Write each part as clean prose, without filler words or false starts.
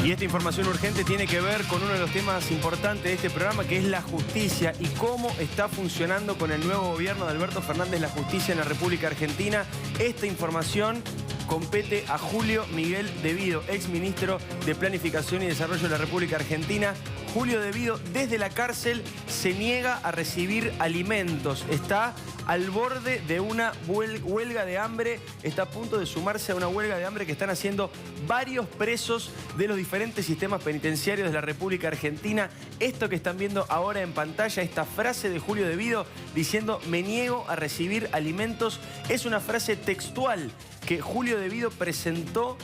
Y esta información urgente tiene que ver con uno de los temas importantes de este programa, que es la justicia y cómo está funcionando con el nuevo gobierno de Alberto Fernández la justicia en la República Argentina. Esta información compete a Julio Miguel De Vido, exministro de Planificación y Desarrollo de la República Argentina. Julio De Vido, desde la cárcel, se niega a recibir alimentos. Está al borde de una huelga de hambre. Está a punto de sumarse a una huelga de hambre que están haciendo varios presos de los diferentes sistemas penitenciarios de la República Argentina. Esto que están viendo ahora en pantalla, esta frase de Julio De Vido diciendo "me niego a recibir alimentos", es una frase textual que Julio De Vido presentó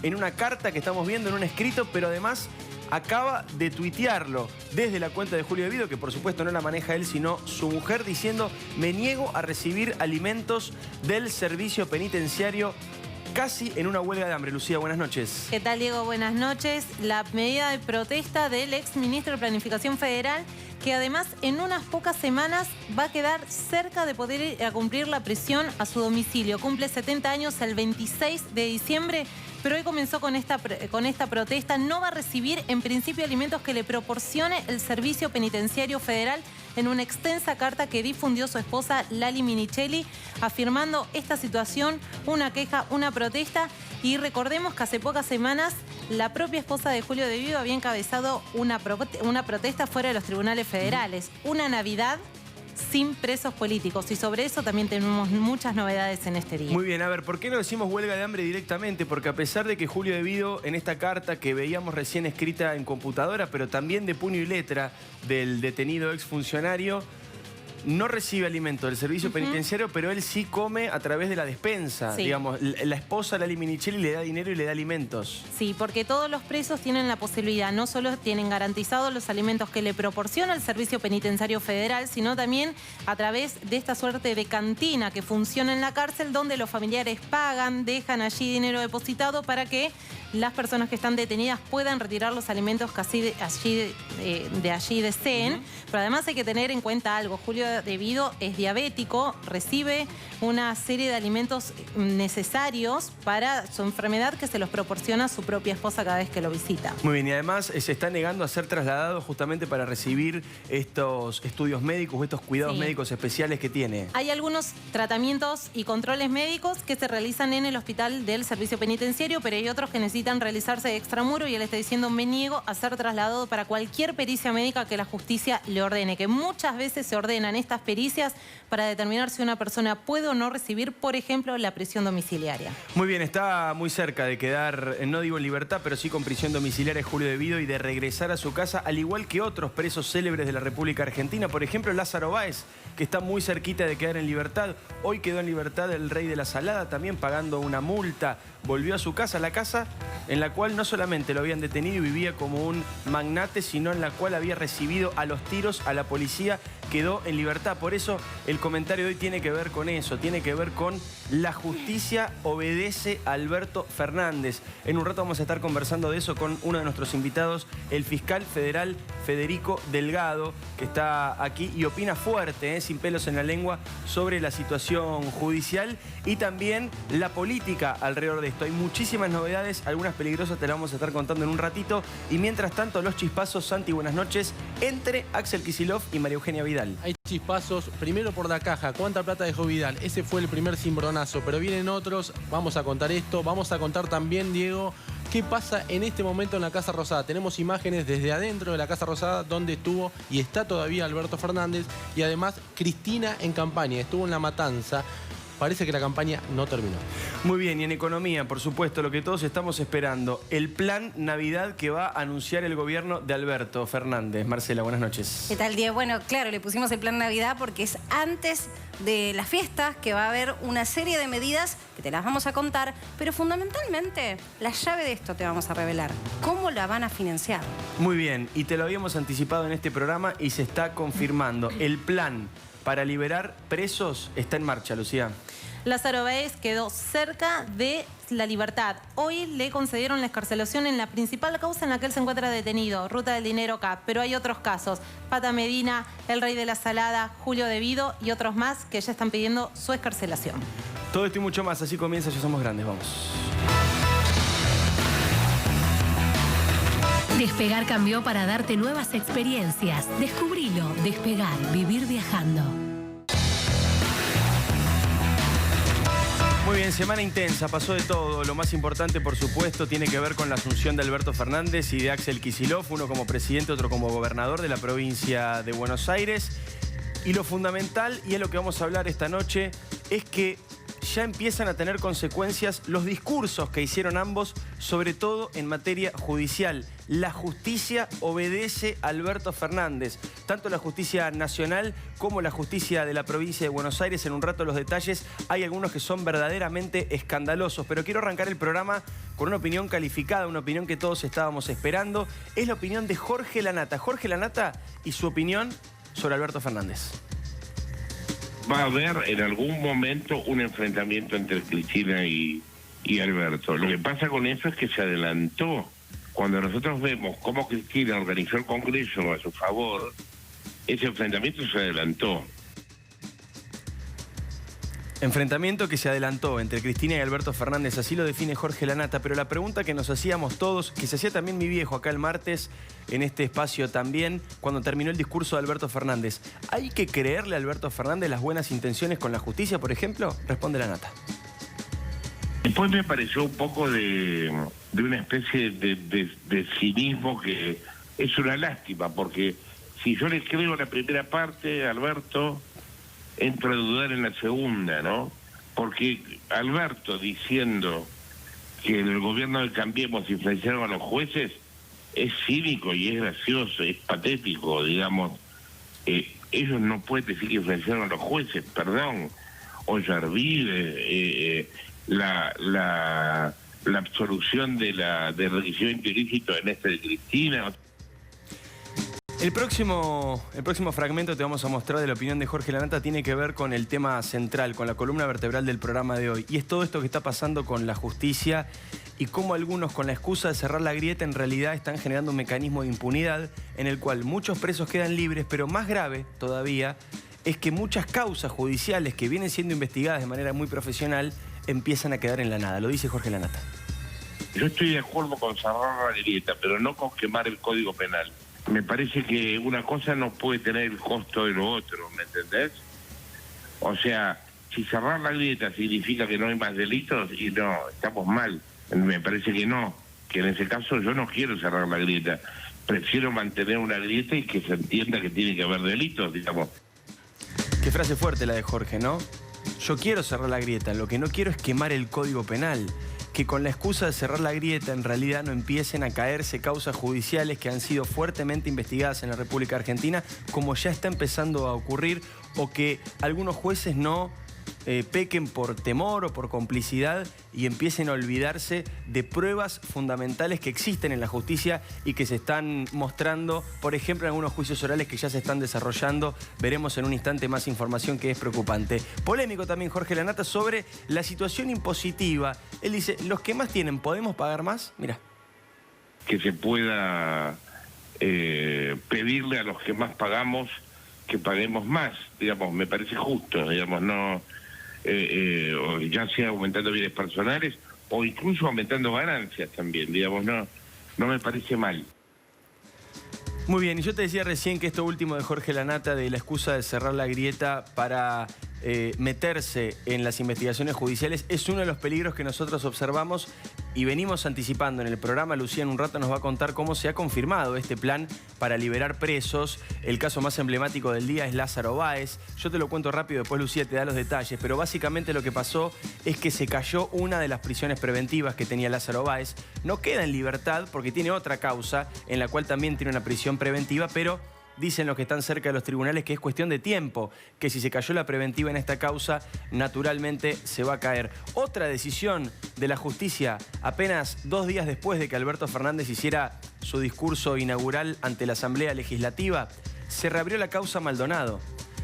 en una carta que estamos viendo, en un escrito, pero además acaba de tuitearlo desde la cuenta de Julio De Vido, que por supuesto no la maneja él, sino su mujer, diciendo "me niego a recibir alimentos del servicio penitenciario", casi en una huelga de hambre. Lucía, buenas noches. ¿Qué tal, Diego? Buenas noches. La medida de protesta del exministro de Planificación Federal, que además en unas pocas semanas va a quedar cerca de poder ir a cumplir la prisión a su domicilio. Cumple 70 años el 26 de diciembre, pero hoy comenzó con esta protesta. No va a recibir en principio alimentos que le proporcione el Servicio Penitenciario Federal, en una extensa carta que difundió su esposa Lali Minichelli, afirmando esta situación, una queja, una protesta. Y recordemos que hace pocas semanas la propia esposa de Julio De Vido había encabezado una protesta fuera de los tribunales federales. Una Navidad sin presos políticos. Y sobre eso también tenemos muchas novedades en este día. Muy bien, a ver, ¿por qué no decimos huelga de hambre directamente? Porque a pesar de que Julio De Vido, en esta carta que veíamos recién escrita en computadora, pero también de puño y letra del detenido exfuncionario, no recibe alimento del servicio penitenciario, pero él sí come a través de la despensa. Sí. Digamos, la esposa Lali Minichelli le da dinero y le da alimentos. Sí, porque todos los presos tienen la posibilidad, no solo tienen garantizados los alimentos que le proporciona el Servicio Penitenciario Federal, sino también a través de esta suerte de cantina que funciona en la cárcel, donde los familiares pagan, dejan allí dinero depositado para que las personas que están detenidas puedan retirar los alimentos que de allí deseen. Pero además hay que tener en cuenta algo. Julio De Vido es diabético, recibe una serie de alimentos necesarios para su enfermedad que se los proporciona su propia esposa cada vez que lo visita. Muy bien, y además se está negando a ser trasladado justamente para recibir estos estudios médicos, estos cuidados médicos especiales que tiene. Hay algunos tratamientos y controles médicos que se realizan en el hospital del Servicio Penitenciario, pero hay otros que necesitan realizarse de extramuro, y él está diciendo "me niego a ser trasladado para cualquier pericia médica que la justicia le ordene", que muchas veces se ordenan estas pericias para determinar si una persona puede o no recibir, por ejemplo, la prisión domiciliaria. Muy bien, está muy cerca de quedar, no digo en libertad, pero sí con prisión domiciliaria Julio De Vido, y de regresar a su casa, al igual que otros presos célebres de la República Argentina. Por ejemplo, Lázaro Báez, que está muy cerquita de quedar en libertad. Hoy quedó en libertad el Rey de la Salada, también pagando una multa. Volvió a su casa, la casa en la cual no solamente lo habían detenido y vivía como un magnate, sino en la cual había recibido a los tiros a la policía. Quedó en libertad. Por eso el comentario de hoy tiene que ver con eso, tiene que ver con la justicia obedece a Alberto Fernández. En un rato vamos a estar conversando de eso con uno de nuestros invitados, el fiscal federal Federico Delgado, que está aquí y opina fuerte, sin pelos en la lengua, sobre la situación judicial y también la política alrededor de esto. Hay muchísimas novedades, algunas peligrosas te las vamos a estar contando en un ratito. Y mientras tanto, los chispazos, Santi, buenas noches, entre Axel Kicillof y María Eugenia Vidal. Hay chispazos, primero por la caja, ¿cuánta plata dejó Vidal? Ese fue el primer cimbronazo, pero vienen otros, vamos a contar esto, vamos a contar también, Diego, qué pasa en este momento en la Casa Rosada. Tenemos imágenes desde adentro de la Casa Rosada, donde estuvo y está todavía Alberto Fernández, y además Cristina en campaña, estuvo en la matanza. Parece que la campaña no terminó. Muy bien, y en economía, por supuesto, lo que todos estamos esperando, el plan Navidad que va a anunciar el gobierno de Alberto Fernández. Marcela, buenas noches. ¿Qué tal, Diego? Bueno, claro, le pusimos el plan Navidad porque es antes de las fiestas, que va a haber una serie de medidas que te las vamos a contar, pero fundamentalmente la llave de esto te vamos a revelar. ¿Cómo la van a financiar? Muy bien, y te lo habíamos anticipado en este programa y se está confirmando. El plan para liberar presos está en marcha, Lucía. Lázaro Báez quedó cerca de la libertad. Hoy le concedieron la excarcelación en la principal causa en la que él se encuentra detenido, Ruta del Dinero K. Pero hay otros casos, Pata Medina, el Rey de la Salada, Julio De Vido y otros más que ya están pidiendo su excarcelación. Todo esto y mucho más, así comienza Ya Somos Grandes, vamos. Despegar cambió para darte nuevas experiencias. Descubrilo. Despegar. Vivir viajando. Muy bien, semana intensa, pasó de todo. Lo más importante, por supuesto, tiene que ver con la asunción de Alberto Fernández y de Axel Kicillof, uno como presidente, otro como gobernador de la provincia de Buenos Aires. Y lo fundamental, y es lo que vamos a hablar esta noche, es que ya empiezan a tener consecuencias los discursos que hicieron ambos, sobre todo en materia judicial. La justicia obedece a Alberto Fernández, tanto la justicia nacional como la justicia de la provincia de Buenos Aires. En un rato los detalles, hay algunos que son verdaderamente escandalosos, pero quiero arrancar el programa con una opinión calificada, una opinión que todos estábamos esperando. Es la opinión de Jorge Lanata. Jorge Lanata y su opinión sobre Alberto Fernández. Va a haber en algún momento un enfrentamiento entre Cristina y Alberto. Lo que pasa con eso es que se adelantó. Cuando nosotros vemos cómo Cristina organizó el Congreso a su favor, ese enfrentamiento se adelantó. Enfrentamiento que se adelantó entre Cristina y Alberto Fernández, así lo define Jorge Lanata, pero la pregunta que nos hacíamos todos, que se hacía también mi viejo acá el martes, en este espacio también, cuando terminó el discurso de Alberto Fernández, ¿hay que creerle a Alberto Fernández las buenas intenciones con la justicia, por ejemplo? Responde Lanata. Después me pareció un poco de una especie de cinismo que es una lástima, porque si yo le creo la primera parte a Alberto, entro a dudar en la segunda, ¿no? Porque Alberto diciendo que en el gobierno de Cambiemos influenciaron a los jueces es cínico y es gracioso, es patético, digamos. Ellos no pueden decir que influenciaron a los jueces, perdón. Ollarvide, la absolución del enriquecimiento ilícito en este de Cristina. El próximo fragmento te vamos a mostrar de la opinión de Jorge Lanata tiene que ver con el tema central, con la columna vertebral del programa de hoy. Y es todo esto que está pasando con la justicia y cómo algunos, con la excusa de cerrar la grieta, en realidad están generando un mecanismo de impunidad en el cual muchos presos quedan libres, pero más grave todavía es que muchas causas judiciales que vienen siendo investigadas de manera muy profesional empiezan a quedar en la nada. Lo dice Jorge Lanata. Yo estoy de acuerdo con cerrar la grieta, pero no con quemar el Código Penal. Me parece que una cosa no puede tener el costo de lo otro, ¿me entendés? O sea, si cerrar la grieta significa que no hay más delitos, y no, estamos mal. Me parece que no, que en ese caso yo no quiero cerrar la grieta. Prefiero mantener una grieta y que se entienda que tiene que haber delitos, digamos. Qué frase fuerte la de Jorge, ¿no? Yo quiero cerrar la grieta, lo que no quiero es quemar el Código Penal. Que con la excusa de cerrar la grieta en realidad no empiecen a caerse causas judiciales que han sido fuertemente investigadas en la República Argentina, como ya está empezando a ocurrir, o que algunos jueces no pequen por temor o por complicidad y empiecen a olvidarse de pruebas fundamentales que existen en la justicia y que se están mostrando, por ejemplo, en algunos juicios orales que ya se están desarrollando. Veremos en un instante más información que es preocupante. Polémico también Jorge Lanata sobre la situación impositiva. Él dice, los que más tienen, ¿podemos pagar más? Mira. Que se pueda pedirle a los que más pagamos que paguemos más, digamos, me parece justo, digamos, no... ya sea aumentando bienes personales o incluso aumentando ganancias también, digamos, no me parece mal. Muy bien, y yo te decía recién que esto último de Jorge Lanata, de la excusa de cerrar la grieta para meterse en las investigaciones judiciales, es uno de los peligros que nosotros observamos y venimos anticipando en el programa. Lucía en un rato nos va a contar cómo se ha confirmado este plan para liberar presos. El caso más emblemático del día es Lázaro Báez. Yo te lo cuento rápido, después Lucía te da los detalles, pero básicamente lo que pasó es que se cayó una de las prisiones preventivas que tenía Lázaro Báez. No queda en libertad porque tiene otra causa en la cual también tiene una prisión preventiva, pero dicen los que están cerca de los tribunales que es cuestión de tiempo, que si se cayó la preventiva en esta causa, naturalmente se va a caer. Otra decisión de la justicia, apenas 2 días después de que Alberto Fernández hiciera su discurso inaugural ante la Asamblea Legislativa, se reabrió la causa Maldonado.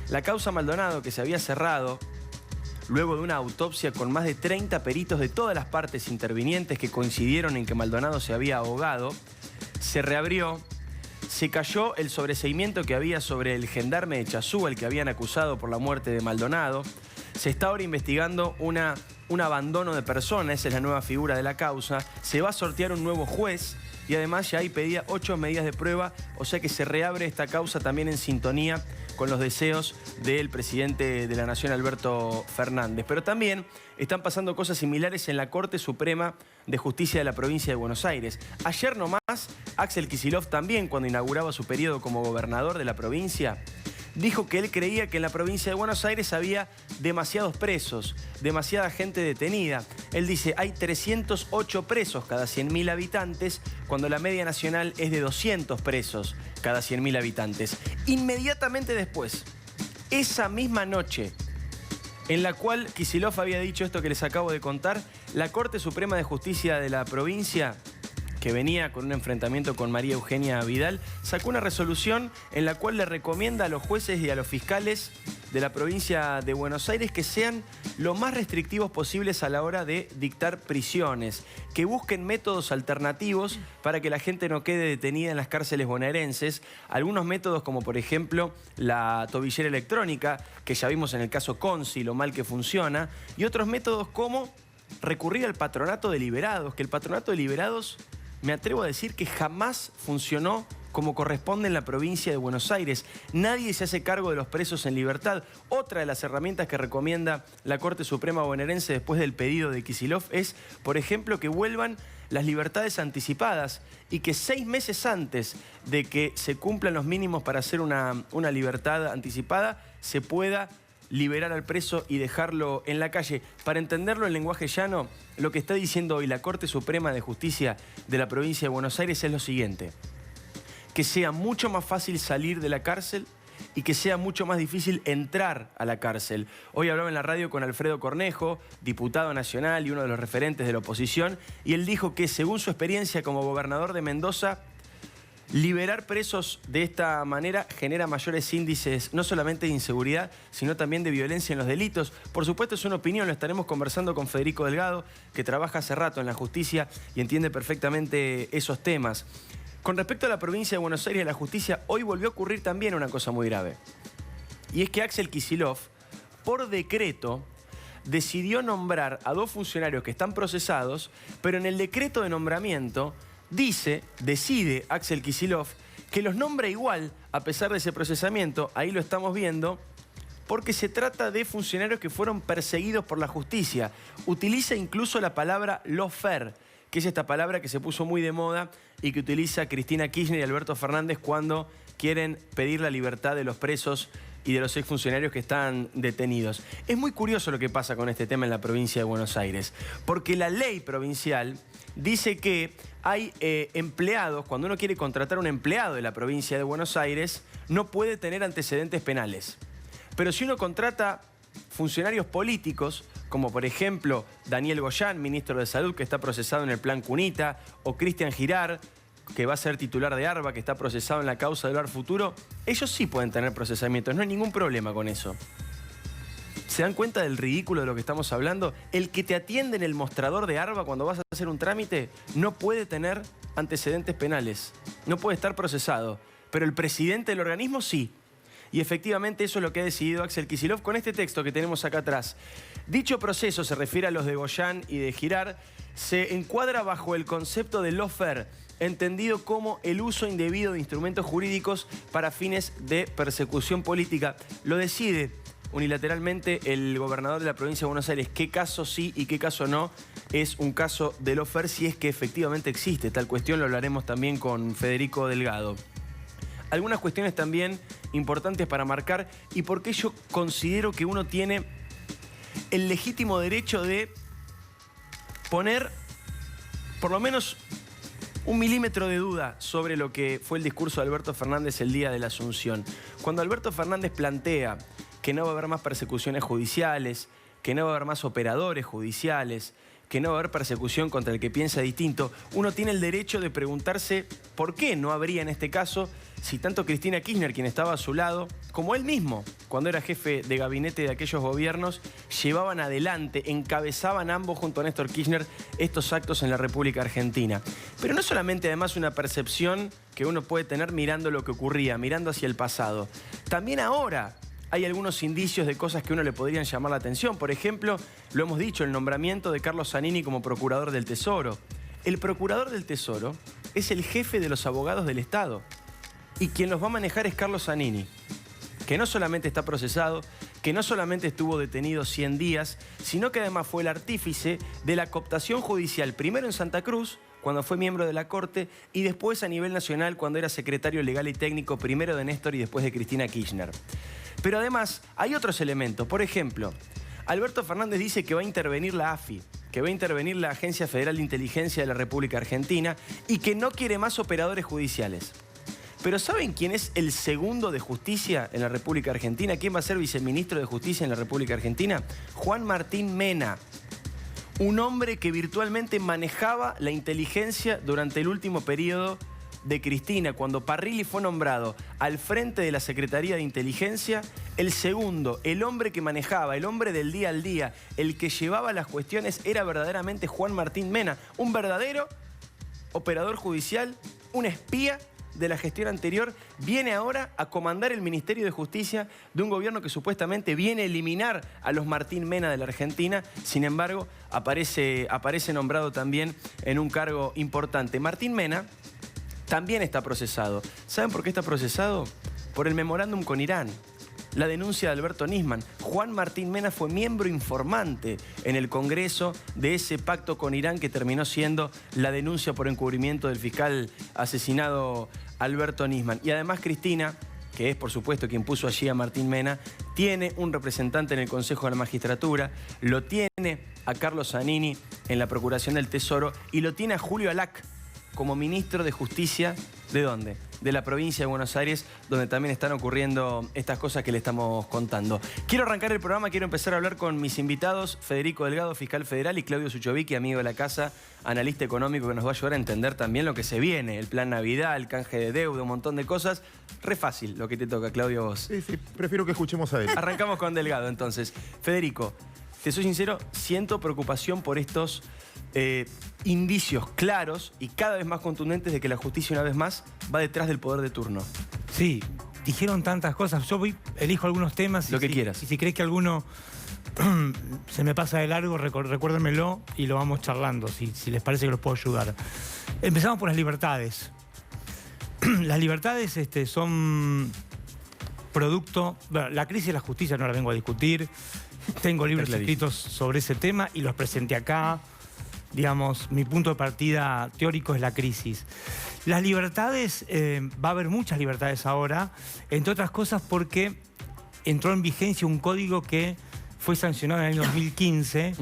La causa Maldonado, que se había cerrado luego de una autopsia con más de 30 peritos de todas las partes intervinientes que coincidieron en que Maldonado se había ahogado, se reabrió. Se cayó el sobreseimiento que había sobre el gendarme de Chazú, el que habían acusado por la muerte de Maldonado. Se está ahora investigando un abandono de persona, esa es la nueva figura de la causa. Se va a sortear un nuevo juez y además ya hay pedidas 8 medidas de prueba, o sea que se reabre esta causa también en sintonía con los deseos del presidente de la Nación, Alberto Fernández. Pero también están pasando cosas similares en la Corte Suprema de Justicia de la provincia de Buenos Aires. Ayer nomás, Axel Kicillof también, cuando inauguraba su periodo como gobernador de la provincia, dijo que él creía que en la provincia de Buenos Aires había demasiados presos, demasiada gente detenida. Él dice, hay 308 presos cada 100.000 habitantes, cuando la media nacional es de 200 presos cada 100.000 habitantes. Inmediatamente después, esa misma noche en la cual Kicillof había dicho esto que les acabo de contar, la Corte Suprema de Justicia de la provincia, que venía con un enfrentamiento con María Eugenia Vidal, sacó una resolución en la cual le recomienda a los jueces y a los fiscales de la provincia de Buenos Aires que sean lo más restrictivos posibles a la hora de dictar prisiones, que busquen métodos alternativos para que la gente no quede detenida en las cárceles bonaerenses. Algunos métodos como por ejemplo la tobillera electrónica, que ya vimos en el caso Conci, lo mal que funciona, y otros métodos como recurrir al patronato de liberados, que el patronato de liberados, me atrevo a decir que jamás funcionó como corresponde en la provincia de Buenos Aires. Nadie se hace cargo de los presos en libertad. Otra de las herramientas que recomienda la Corte Suprema bonaerense después del pedido de Kicillof es, por ejemplo, que vuelvan las libertades anticipadas y que 6 meses antes de que se cumplan los mínimos para hacer una libertad anticipada, se pueda liberar al preso y dejarlo en la calle. Para entenderlo en lenguaje llano, lo que está diciendo hoy la Corte Suprema de Justicia de la provincia de Buenos Aires es lo siguiente: que sea mucho más fácil salir de la cárcel y que sea mucho más difícil entrar a la cárcel. Hoy hablaba en la radio con Alfredo Cornejo, diputado nacional y uno de los referentes de la oposición, y él dijo que según su experiencia como gobernador de Mendoza, liberar presos de esta manera genera mayores índices no solamente de inseguridad, sino también de violencia en los delitos. Por supuesto es una opinión, lo estaremos conversando con Federico Delgado, que trabaja hace rato en la justicia y entiende perfectamente esos temas. Con respecto a la provincia de Buenos Aires y a la justicia, hoy volvió a ocurrir también una cosa muy grave. Y es que Axel Kicillof, por decreto, decidió nombrar a 2 funcionarios que están procesados, pero en el decreto de nombramiento decide Axel Kicillof que los nombra igual a pesar de ese procesamiento. Ahí lo estamos viendo, porque se trata de funcionarios que fueron perseguidos por la justicia. Utiliza incluso la palabra lawfare, que es esta palabra que se puso muy de moda y que utiliza Cristina Kirchner y Alberto Fernández cuando quieren pedir la libertad de los presos y de los exfuncionarios que están detenidos. Es muy curioso lo que pasa con este tema en la provincia de Buenos Aires, porque la ley provincial dice que hay empleados, cuando uno quiere contratar a un empleado de la provincia de Buenos Aires, no puede tener antecedentes penales. Pero si uno contrata funcionarios políticos, como por ejemplo Daniel Goyán, ministro de Salud, que está procesado en el Plan Cunita, o Cristian Girard, que va a ser titular de ARBA, que está procesado en la causa del Bar Futuro, ellos sí pueden tener procesamientos, no hay ningún problema con eso. ¿Se dan cuenta del ridículo de lo que estamos hablando? El que te atiende en el mostrador de ARBA cuando vas a hacer un trámite no puede tener antecedentes penales, no puede estar procesado, pero el presidente del organismo sí. Y efectivamente eso es lo que ha decidido Axel Kicillof con este texto que tenemos acá atrás. Dicho proceso, se refiere a los de Goyán y de Girard, se encuadra bajo el concepto de lawfare, entendido como el uso indebido de instrumentos jurídicos para fines de persecución política. Lo decide unilateralmente el gobernador de la provincia de Buenos Aires. ¿Qué caso sí y qué caso no es un caso de lawfare, si es que efectivamente existe tal cuestión? Lo hablaremos también con Federico Delgado. Algunas cuestiones también importantes para marcar y por qué yo considero que uno tiene el legítimo derecho de poner por lo menos 1 milímetro de duda sobre lo que fue el discurso de Alberto Fernández el día de la Asunción. Cuando Alberto Fernández plantea que no va a haber más persecuciones judiciales, que no va a haber más operadores judiciales, que no va a haber persecución contra el que piensa distinto, uno tiene el derecho de preguntarse por qué no habría en este caso, si tanto Cristina Kirchner, quien estaba a su lado, como él mismo, cuando era jefe de gabinete de aquellos gobiernos, llevaban adelante, encabezaban ambos junto a Néstor Kirchner estos actos en la República Argentina. Pero no solamente además una percepción que uno puede tener mirando lo que ocurría, mirando hacia el pasado. También ahora hay algunos indicios de cosas que a uno le podrían llamar la atención. Por ejemplo, lo hemos dicho, el nombramiento de Carlos Zanini como procurador del Tesoro. El procurador del Tesoro es el jefe de los abogados del Estado. Y quien los va a manejar es Carlos Zanini, que no solamente está procesado, que no solamente estuvo detenido 100 días, sino que además fue el artífice de la cooptación judicial, primero en Santa Cruz, cuando fue miembro de la Corte, y después a nivel nacional, cuando era secretario legal y técnico, primero de Néstor y después de Cristina Kirchner. Pero además hay otros elementos. Por ejemplo, Alberto Fernández dice que va a intervenir la AFI, que va a intervenir la Agencia Federal de Inteligencia de la República Argentina y que no quiere más operadores judiciales. Pero ¿saben quién es el segundo de Justicia en la República Argentina? ¿Quién va a ser viceministro de Justicia en la República Argentina? Juan Martín Mena. Un hombre que virtualmente manejaba la inteligencia durante el último periodo de Cristina. Cuando Parrilli fue nombrado al frente de la Secretaría de Inteligencia, el segundo, el hombre que manejaba, el hombre del día al día, el que llevaba las cuestiones, era verdaderamente Juan Martín Mena. Un verdadero operador judicial, un espía de la gestión anterior, viene ahora a comandar el Ministerio de Justicia de un gobierno que supuestamente viene a eliminar a los Martín Mena de la Argentina. Sin embargo, aparece nombrado también en un cargo importante. Martín Mena también está procesado. ¿Saben por qué está procesado? Por el memorándum con Irán. La denuncia de Alberto Nisman. Juan Martín Mena fue miembro informante en el Congreso de ese pacto con Irán que terminó siendo la denuncia por encubrimiento del fiscal asesinado Alberto Nisman. Y además Cristina, que es por supuesto quien puso allí a Martín Mena, tiene un representante en el Consejo de la Magistratura, lo tiene a Carlos Zanini en la Procuración del Tesoro y lo tiene a Julio Alac como ministro de Justicia. ¿De dónde? De la provincia de Buenos Aires, donde también están ocurriendo estas cosas que le estamos contando. Quiero arrancar el programa, quiero empezar a hablar con mis invitados, Federico Delgado, fiscal federal, y Claudio Suchovicki, amigo de la casa, analista económico, que nos va a ayudar a entender también lo que se viene, el plan Navidad, el canje de deuda, un montón de cosas. Re fácil lo que te toca, Claudio, vos. Sí, prefiero que escuchemos a él. Arrancamos con Delgado, entonces. Federico, te soy sincero, siento preocupación por estos indicios claros y cada vez más contundentes de que la justicia una vez más va detrás del poder de turno. Sí, dijeron tantas cosas. Yo elijo algunos temas. Lo que quieras. Y si crees que alguno se me pasa de largo, recuérdenmelo y lo vamos charlando, si les parece que los puedo ayudar. Empezamos por las libertades. Las libertades son producto... Bueno, la crisis de la justicia no la vengo a discutir. Tengo libros escritos sobre ese tema y los presenté acá. Digamos, mi punto de partida teórico es la crisis. Las libertades, va a haber muchas libertades ahora, entre otras cosas porque entró en vigencia un código que fue sancionado en el año 2015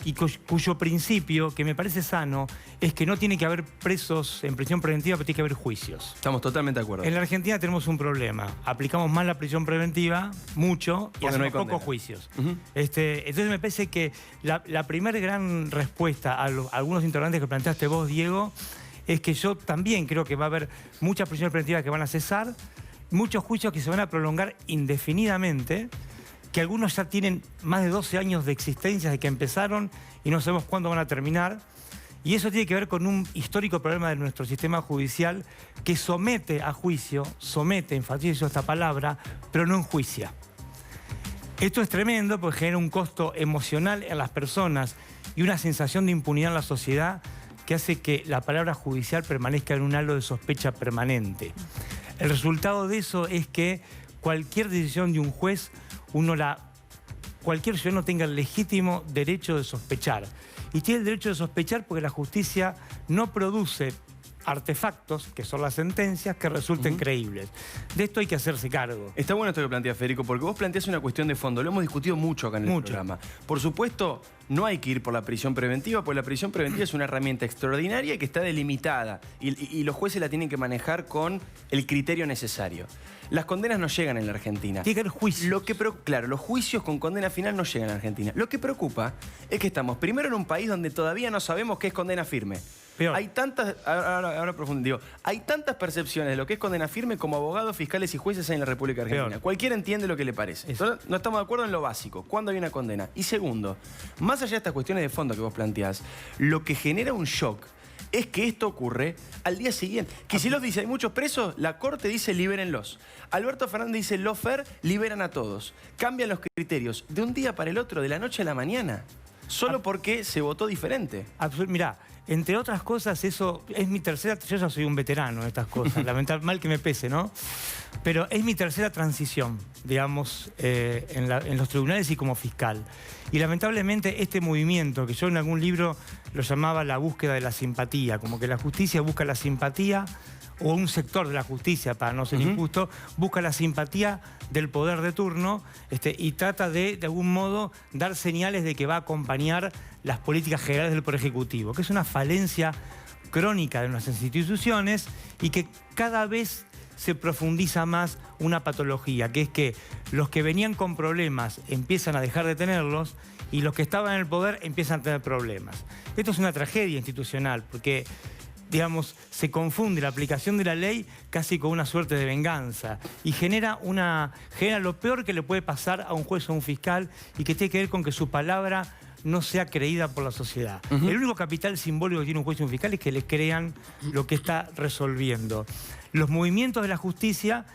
y cuyo principio, que me parece sano, es que no tiene que haber presos en prisión preventiva, pero tiene que haber juicios. Estamos totalmente de acuerdo. En la Argentina tenemos un problema. Aplicamos mal la prisión preventiva, mucho, y hacemos pocos juicios. Entonces me parece que la primera gran respuesta a algunos interrogantes que planteaste vos, Diego, es que yo también creo que va a haber muchas prisiones preventivas que van a cesar, muchos juicios que se van a prolongar indefinidamente, que algunos ya tienen más de 12 años de existencia desde que empezaron y no sabemos cuándo van a terminar. Y eso tiene que ver con un histórico problema de nuestro sistema judicial que somete a juicio, enfatizo esta palabra, pero no enjuicia. Esto es tremendo porque genera un costo emocional en las personas y una sensación de impunidad en la sociedad que hace que la palabra judicial permanezca en un halo de sospecha permanente. El resultado de eso es que cualquier decisión de un juez, cualquier ciudadano tenga el legítimo derecho de sospechar. Y tiene el derecho de sospechar porque la justicia no produce artefactos, que son las sentencias, que resulten creíbles. De esto hay que hacerse cargo. Está bueno esto que plantea Federico, porque vos planteás una cuestión de fondo. Lo hemos discutido mucho acá en el programa. Por supuesto, no hay que ir por la prisión preventiva, porque la prisión preventiva es una herramienta extraordinaria que está delimitada y los jueces la tienen que manejar con el criterio necesario. Las condenas no llegan en la Argentina. Tiene que haber juicios. Claro, los juicios con condena final no llegan a la Argentina. Lo que preocupa es que estamos primero en un país donde todavía no sabemos qué es condena firme. Peor. Hay tantas, ahora profundizo, hay tantas percepciones de lo que es condena firme como abogados, fiscales y jueces hay en la República Argentina. Peor. Cualquiera entiende lo que le parece. Entonces, no estamos de acuerdo en lo básico. ¿Cuándo hay una condena? Y segundo, más allá de estas cuestiones de fondo que vos planteás, lo que genera un shock es que esto ocurre al día siguiente. Kicillof dice, hay muchos presos, la Corte dice, libérenlos. Alberto Fernández dice, lawfare, liberan a todos. Cambian los criterios de un día para el otro, de la noche a la mañana, solo porque se votó diferente. Mirá, entre otras cosas, eso es mi tercera... Yo ya soy un veterano en estas cosas, lamentablemente, mal que me pese, ¿no? Pero es mi tercera transición, digamos, en los tribunales y como fiscal. Y lamentablemente este movimiento, que yo en algún libro lo llamaba la búsqueda de la simpatía, como que la justicia busca la simpatía, o un sector de la justicia, para no ser injusto, busca la simpatía del poder de turno y trata de algún modo, dar señales de que va a acompañar las políticas generales del Poder Ejecutivo, que es una falencia crónica de nuestras instituciones y que cada vez se profundiza más una patología, que es que los que venían con problemas empiezan a dejar de tenerlos y los que estaban en el poder empiezan a tener problemas. Esto es una tragedia institucional, porque digamos, se confunde la aplicación de la ley casi con una suerte de venganza y genera lo peor que le puede pasar a un juez o a un fiscal y que tiene que ver con que su palabra no sea creída por la sociedad. El único capital simbólico que tiene un juez y un fiscal es que les crean lo que está resolviendo. Los movimientos de la justicia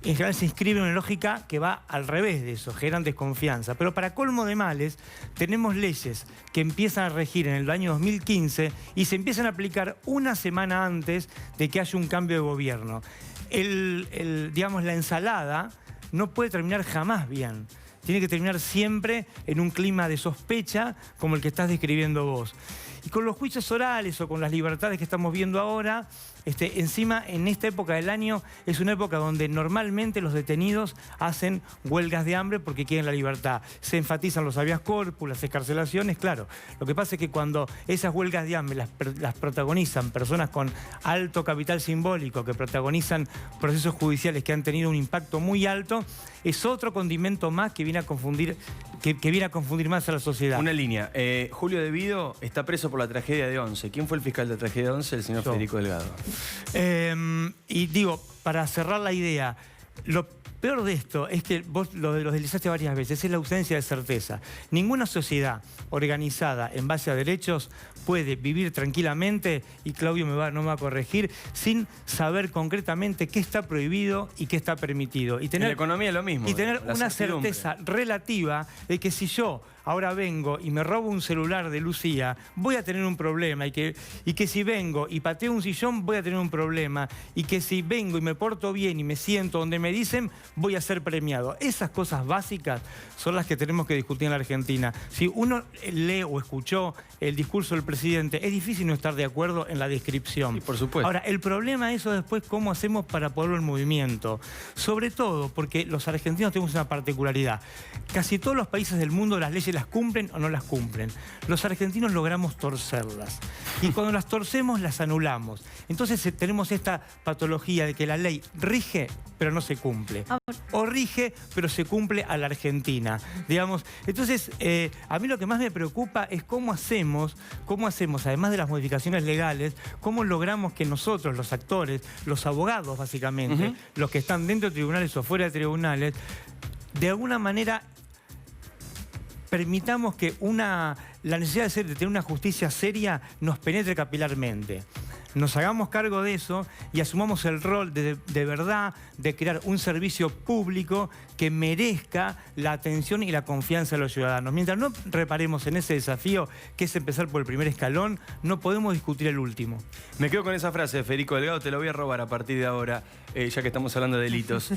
en general se inscriben en una lógica que va al revés de eso, generan desconfianza. Pero para colmo de males, tenemos leyes que empiezan a regir en el año 2015 y se empiezan a aplicar una semana antes de que haya un cambio de gobierno. Digamos, la ensalada no puede terminar jamás bien. Tiene que terminar siempre en un clima de sospecha como el que estás describiendo vos. Y con los juicios orales o con las libertades que estamos viendo ahora, encima en esta época del año es una época donde normalmente los detenidos hacen huelgas de hambre porque quieren la libertad. Se enfatizan los habeas corpus, las excarcelaciones, claro. Lo que pasa es que cuando esas huelgas de hambre las protagonizan personas con alto capital simbólico, que protagonizan procesos judiciales que han tenido un impacto muy alto, es otro condimento más que viene a confundir, que viene a confundir más a la sociedad. Una línea. Julio De Vido está preso por la tragedia de Once. ¿Quién fue el fiscal de la tragedia de Once? El señor Federico Delgado. Y digo, para cerrar la idea, lo peor de esto es que vos lo deslizaste varias veces, es la ausencia de certeza. Ninguna sociedad organizada en base a derechos puede vivir tranquilamente, y Claudio no me va a corregir, sin saber concretamente qué está prohibido y qué está permitido. Y tener, en la economía es lo mismo. Y tener una certeza relativa de que si yo ahora vengo y me robo un celular de Lucía, voy a tener un problema. Y que si vengo y pateo un sillón, voy a tener un problema. Y que si vengo y me porto bien y me siento donde me dicen, voy a ser premiado. Esas cosas básicas son las que tenemos que discutir en la Argentina. Si uno lee o escuchó el discurso del presidente, es difícil no estar de acuerdo en la descripción. Sí, por supuesto. Ahora, el problema es eso después, ¿cómo hacemos para ponerlo en movimiento? Sobre todo porque los argentinos tenemos una particularidad. Casi todos los países del mundo las leyes las cumplen o no las cumplen. Los argentinos logramos torcerlas. Y cuando las torcemos, las anulamos. Entonces tenemos esta patología de que la ley rige, pero no se cumple. O rige, pero se cumple a la Argentina. Digamos, entonces, a mí lo que más me preocupa es cómo hacemos, además de las modificaciones legales, cómo logramos que nosotros, los actores, los abogados básicamente, los que están dentro de tribunales o fuera de tribunales, de alguna manera permitamos que la necesidad de tener una justicia seria nos penetre capilarmente. Nos hagamos cargo de eso y asumamos el rol de verdad de crear un servicio público que merezca la atención y la confianza de los ciudadanos. Mientras no reparemos en ese desafío, que es empezar por el primer escalón, no podemos discutir el último. Me quedo con esa frase de Federico Delgado, te la voy a robar a partir de ahora, ya que estamos hablando de delitos.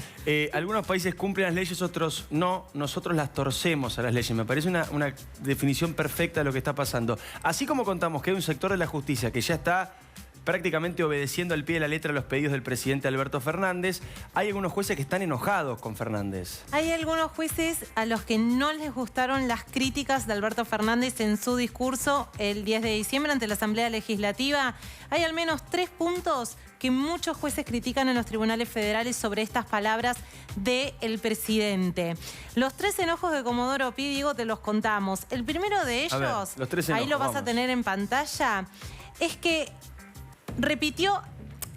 Algunos países cumplen las leyes, otros no. Nosotros las torcemos a las leyes. Me parece una definición perfecta de lo que está pasando. Así como contamos que hay un sector de la justicia que ya está prácticamente obedeciendo al pie de la letra los pedidos del presidente Alberto Fernández, hay algunos jueces que están enojados con Fernández. Hay algunos jueces a los que no les gustaron las críticas de Alberto Fernández en su discurso el 10 de diciembre ante la Asamblea Legislativa. Hay al menos 3 puntos que muchos jueces critican en los tribunales federales sobre estas palabras del presidente. Los 3 enojos de Comodoro Pi, Diego, te los contamos. El primero de ellos, los 3 enojos, ahí lo vas a tener en pantalla, es que repitió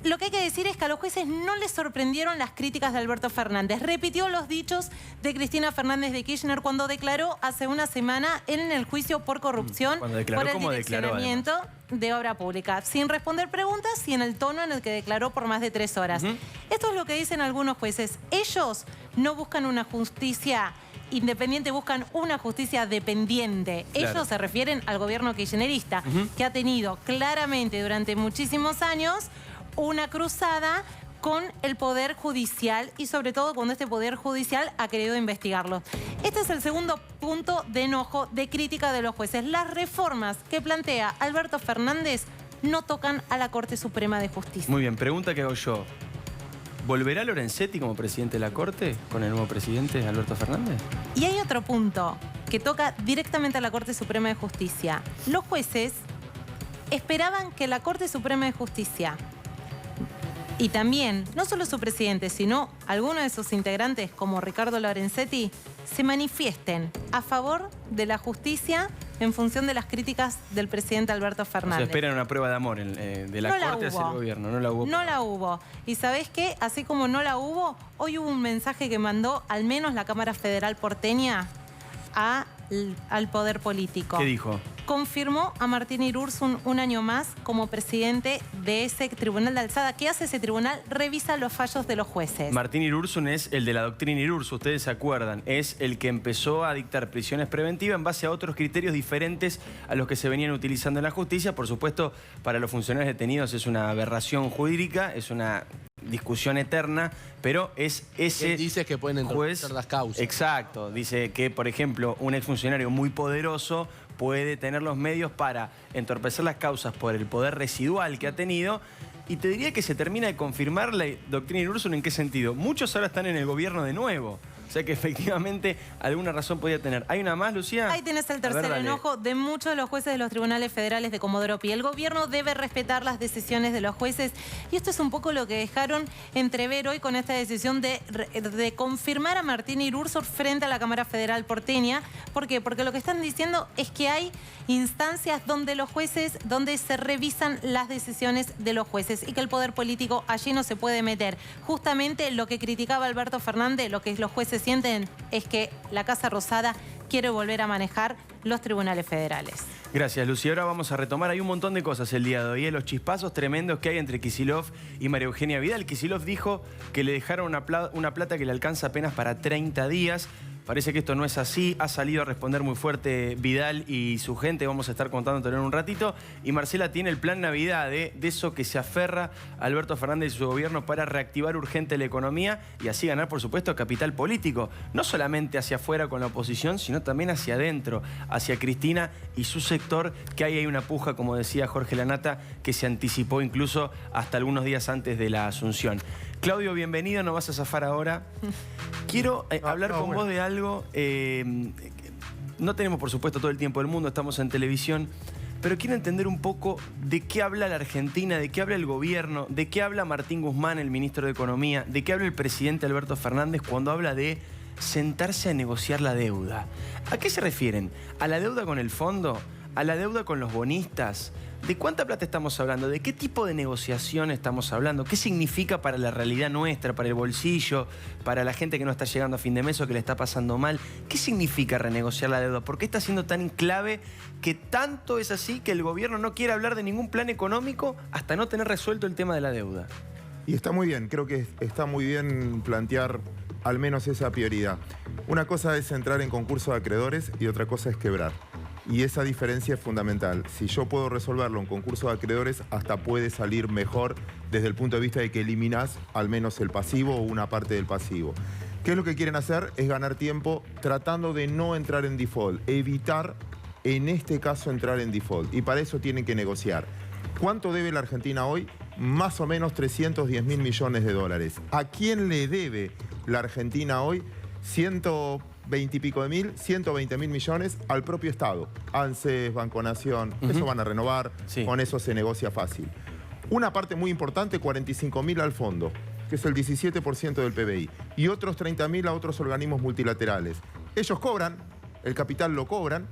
lo que hay que decir es que a los jueces no les sorprendieron las críticas de Alberto Fernández. Repitió los dichos de Cristina Fernández de Kirchner cuando declaró hace una semana en el juicio por corrupción por el direccionamiento de obra pública, sin responder preguntas y en el tono en el que declaró por más de 3 horas. Esto es lo que dicen algunos jueces. Ellos no buscan una justicia independiente, buscan una justicia dependiente. Ellos se refieren al gobierno kirchnerista, que ha tenido claramente durante muchísimos años una cruzada con el Poder Judicial y sobre todo cuando este Poder Judicial ha querido investigarlo. Este es el segundo punto de enojo, de crítica de los jueces. Las reformas que plantea Alberto Fernández no tocan a la Corte Suprema de Justicia. Muy bien, pregunta que hago yo. ¿Volverá Lorenzetti como presidente de la Corte con el nuevo presidente Alberto Fernández? Y hay otro punto que toca directamente a la Corte Suprema de Justicia. Los jueces esperaban que la Corte Suprema de Justicia y también, no solo su presidente, sino algunos de sus integrantes, como Ricardo Lorenzetti, se manifiesten a favor de la justicia en función de las críticas del presidente Alberto Fernández. O sea, esperan una prueba de amor de la Corte hacia el gobierno. No la hubo. No la hubo. Y ¿sabés qué? Así como no la hubo, hoy hubo un mensaje que mandó al menos la Cámara Federal porteña al poder político. ¿Qué dijo? Confirmó a Martín Irursun un año más como presidente de ese tribunal de alzada. ¿Qué hace ese tribunal? Revisa los fallos de los jueces. Martín Irursun es el de la doctrina Irursun, ustedes se acuerdan. Es el que empezó a dictar prisiones preventivas en base a otros criterios diferentes a los que se venían utilizando en la justicia. Por supuesto, para los funcionarios detenidos es una aberración jurídica, es una discusión eterna, pero es ese dice que pueden entorpecer las causas. Exacto, dice que, por ejemplo, un exfuncionario muy poderoso puede tener los medios para entorpecer las causas por el poder residual que ha tenido. Y te diría que se termina de confirmar la doctrina Irursun. ¿En qué sentido? Muchos ahora están en el gobierno de nuevo. O sea que efectivamente alguna razón podía tener. ¿Hay una más, Lucía? Ahí tenés el tercer enojo de muchos de los jueces de los tribunales federales de Comodoro Pi. El gobierno debe respetar las decisiones de los jueces. Y esto es un poco lo que dejaron entrever hoy con esta decisión de confirmar a Martín Irursun frente a la Cámara Federal porteña. ¿Por qué? Porque lo que están diciendo es que hay instancias donde los jueces, donde se revisan las decisiones de los jueces y que el poder político allí no se puede meter. Justamente lo que criticaba Alberto Fernández, lo que los jueces sienten es que la Casa Rosada quiere volver a manejar los tribunales federales. Gracias, Lucía. Ahora vamos a retomar. Hay un montón de cosas el día de hoy. Los chispazos tremendos que hay entre Kicillof y María Eugenia Vidal. Kicillof dijo que le dejaron una plata que le alcanza apenas para 30 días. Parece que esto no es así. Ha salido a responder muy fuerte Vidal y su gente. Vamos a estar contándotelo en un ratito. Y Marcela tiene el plan Navidad de eso que se aferra a Alberto Fernández y su gobierno para reactivar urgente la economía y así ganar, por supuesto, capital político. No solamente hacia afuera con la oposición, sino también hacia adentro, hacia Cristina y su sector, que ahí hay una puja, como decía Jorge Lanata, que se anticipó incluso hasta algunos días antes de la asunción. Claudio, bienvenido, no vas a zafar ahora. Quiero hablar con vos de algo. No tenemos, por supuesto, todo el tiempo del mundo, estamos en televisión, pero quiero entender un poco de qué habla la Argentina, de qué habla el gobierno, de qué habla Martín Guzmán, el ministro de Economía, de qué habla el presidente Alberto Fernández cuando habla de sentarse a negociar la deuda. ¿A qué se refieren? ¿A la deuda con el fondo? ¿A la deuda con los bonistas? ¿De cuánta plata estamos hablando? ¿De qué tipo de negociación estamos hablando? ¿Qué significa para la realidad nuestra, para el bolsillo, para la gente que no está llegando a fin de mes o que le está pasando mal? ¿Qué significa renegociar la deuda? ¿Por qué está siendo tan clave que tanto es así que el gobierno no quiere hablar de ningún plan económico hasta no tener resuelto el tema de la deuda? Y está muy bien, creo que está muy bien plantear al menos esa prioridad. Una cosa es entrar en concurso de acreedores y otra cosa es quebrar. Y esa diferencia es fundamental. Si yo puedo resolverlo en concurso de acreedores, hasta puede salir mejor desde el punto de vista de que eliminás al menos el pasivo o una parte del pasivo. ¿Qué es lo que quieren hacer? Es ganar tiempo tratando de no entrar en default, evitar en este caso entrar en default. Y para eso tienen que negociar. ¿Cuánto debe la Argentina hoy? Más o menos 310.000 millones de dólares. ¿A quién le debe la Argentina hoy? 120 y pico de mil, 120.000 millones al propio Estado. ANSES, Banco Nación, eso van a renovar, con eso se negocia fácil. Una parte muy importante, 45.000 al fondo, que es el 17% del PBI, y otros 30.000 a otros organismos multilaterales. Ellos cobran, el capital lo cobran,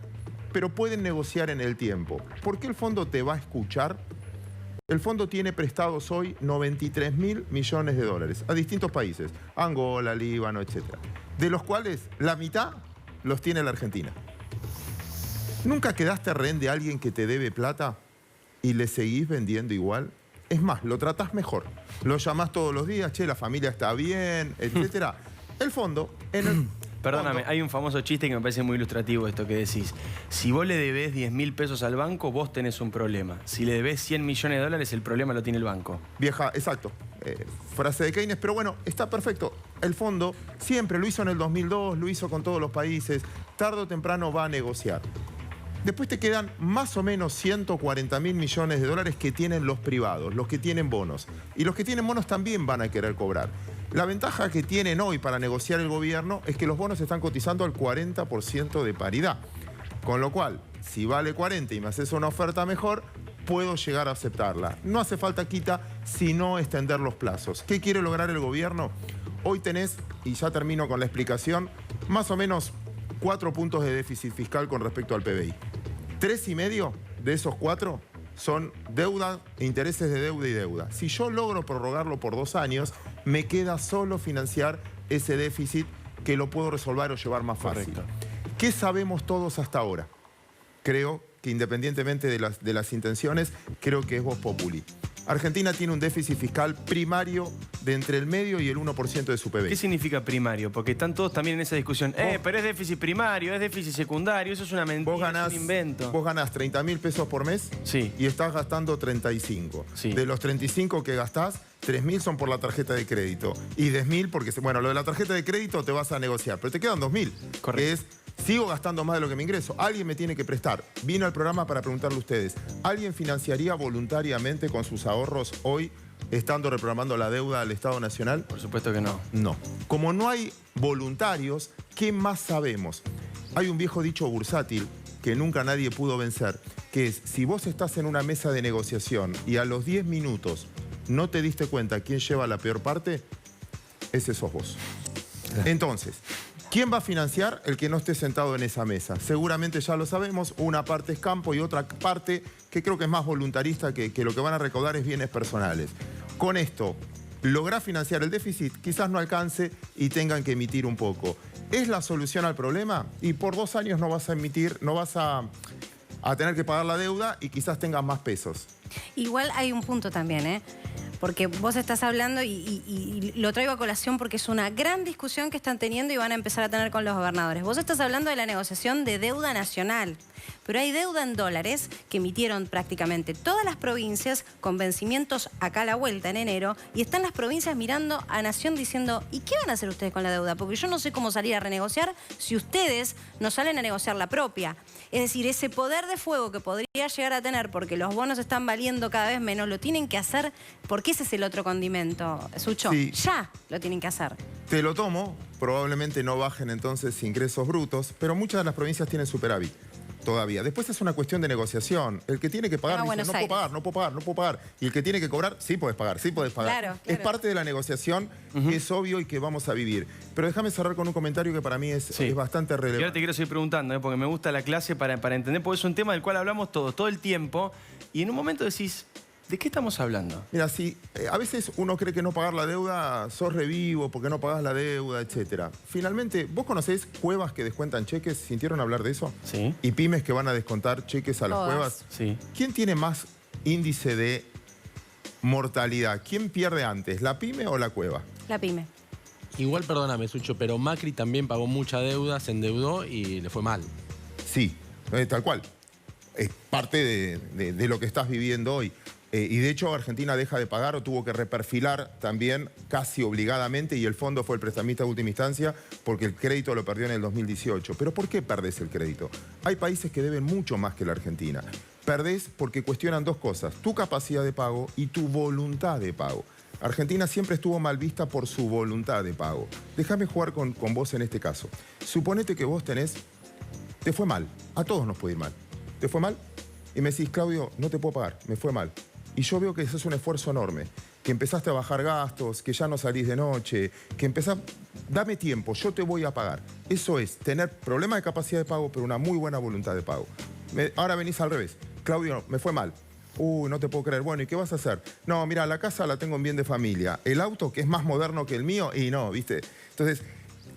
pero pueden negociar en el tiempo. ¿Por qué el fondo te va a escuchar? El fondo tiene prestados hoy 93.000 millones de dólares a distintos países, Angola, Líbano, etc. De los cuales la mitad los tiene la Argentina. ¿Nunca quedaste rehén de alguien que te debe plata y le seguís vendiendo igual? Es más, lo tratás mejor. Lo llamás todos los días, che, la familia está bien, etc. El fondo, en el... Perdóname, hay un famoso chiste que me parece muy ilustrativo esto que decís. Si vos le debés 10.000 pesos al banco, vos tenés un problema. Si le debés 100 millones de dólares, el problema lo tiene el banco. Vieja, exacto. Frase de Keynes, pero bueno, está perfecto. El fondo siempre lo hizo en el 2002, lo hizo con todos los países. Tarde o temprano va a negociar. Después te quedan más o menos 140.000 millones de dólares que tienen los privados, los que tienen bonos. Y los que tienen bonos también van a querer cobrar. La ventaja que tienen hoy para negociar el gobierno es que los bonos están cotizando al 40% de paridad. Con lo cual, si vale 40 y me haces una oferta mejor, puedo llegar a aceptarla. No hace falta quita, sino extender los plazos. ¿Qué quiere lograr el gobierno? Hoy tenés, y ya termino con la explicación, más o menos 4 puntos de déficit fiscal con respecto al PBI. 3,5 de esos 4 son deuda, intereses de deuda y deuda. Si yo logro prorrogarlo por 2 años, me queda solo financiar ese déficit que lo puedo resolver o llevar más fácil. Correcto. ¿Qué sabemos todos hasta ahora? Creo que independientemente de las intenciones, creo que es vox populi. Argentina tiene un déficit fiscal primario de entre el medio y el 1% de su PBI. ¿Qué significa primario? Porque están todos también en esa discusión. Pero es déficit primario, es déficit secundario, eso es una mentira, es un invento. Vos ganás 30.000 pesos por mes y estás gastando 35. Sí. De los 35 que gastás, 3.000 son por la tarjeta de crédito. Y 10.000 porque, bueno, lo de la tarjeta de crédito te vas a negociar, pero te quedan 2.000. Correcto. Que es... Sigo gastando más de lo que me ingreso. Alguien me tiene que prestar. Vino al programa para preguntarle a ustedes. ¿Alguien financiaría voluntariamente con sus ahorros hoy, estando reprogramando la deuda al Estado Nacional? Por supuesto que no. No. Como no hay voluntarios, ¿qué más sabemos? Hay un viejo dicho bursátil que nunca nadie pudo vencer, que es, si vos estás en una mesa de negociación y a los 10 minutos no te diste cuenta quién lleva la peor parte, ese sos vos. Entonces... ¿quién va a financiar? El que no esté sentado en esa mesa. Seguramente ya lo sabemos, una parte es campo y otra parte que creo que es más voluntarista, que lo que van a recaudar es bienes personales. Con esto, ¿lográs financiar el déficit? Quizás no alcance y tengan que emitir un poco. ¿Es la solución al problema? Y por 2 años no vas a emitir, no vas a tener que pagar la deuda y quizás tengas más pesos. Igual hay un punto también, ¿eh? Porque vos estás hablando y lo traigo a colación porque es una gran discusión que están teniendo y van a empezar a tener con los gobernadores. Vos estás hablando de la negociación de deuda nacional, pero hay deuda en dólares que emitieron prácticamente todas las provincias con vencimientos acá a la vuelta en enero y están las provincias mirando a Nación diciendo ¿y qué van a hacer ustedes con la deuda? Porque yo no sé cómo salir a renegociar si ustedes no salen a negociar la propia. Es decir, ese poder de fuego que podría llegar a tener porque los bonos están valiendo cada vez menos, lo tienen que hacer porque ese es el otro condimento, Sucho. Sí. Ya lo tienen que hacer. Te lo tomo, probablemente no bajen entonces ingresos brutos, pero muchas de las provincias tienen superávit todavía. Después es una cuestión de negociación. El que tiene que pagar dice, no puedo pagar, no puedo pagar, no puedo pagar. Y el que tiene que cobrar, sí puedes pagar, sí puedes pagar. Claro. Es parte de la negociación que es obvio y que vamos a vivir. Pero déjame cerrar con un comentario que para mí es bastante relevante. Y ahora te quiero seguir preguntando, porque me gusta la clase para entender, porque es un tema del cual hablamos todo el tiempo. Y en un momento decís, ¿de qué estamos hablando? Mira, si a veces uno cree que no pagar la deuda, sos revivo porque no pagás la deuda, etc. Finalmente, ¿vos conocés cuevas que descuentan cheques? ¿Sintieron hablar de eso? Sí. ¿Y pymes que van a descontar cheques a las cuevas? Sí. ¿Quién tiene más índice de mortalidad? ¿Quién pierde antes, la pyme o la cueva? La pyme. Igual, perdóname, Sucho, pero Macri también pagó mucha deuda, se endeudó y le fue mal. Sí, tal cual. Es parte de lo que estás viviendo hoy. Y de hecho Argentina deja de pagar o tuvo que reperfilar también casi obligadamente y el fondo fue el prestamista de última instancia porque el crédito lo perdió en el 2018. ¿Pero por qué perdés el crédito? Hay países que deben mucho más que la Argentina. Perdés porque cuestionan 2 cosas, tu capacidad de pago y tu voluntad de pago. Argentina siempre estuvo mal vista por su voluntad de pago. Déjame jugar con vos en este caso. Suponete que vos te fue mal, a todos nos puede ir mal. ¿Te fue mal? Y me decís, Claudio, no te puedo pagar, me fue mal. Y yo veo que eso es un esfuerzo enorme, que empezaste a bajar gastos, que ya no salís de noche, que empezás, dame tiempo, yo te voy a pagar. Eso es tener problemas de capacidad de pago, pero una muy buena voluntad de pago. Ahora venís al revés. Claudio, me fue mal. No te puedo creer. Bueno, ¿y qué vas a hacer? No, mira, la casa la tengo en bien de familia. El auto, que es más moderno que el mío, y no, ¿viste? Entonces,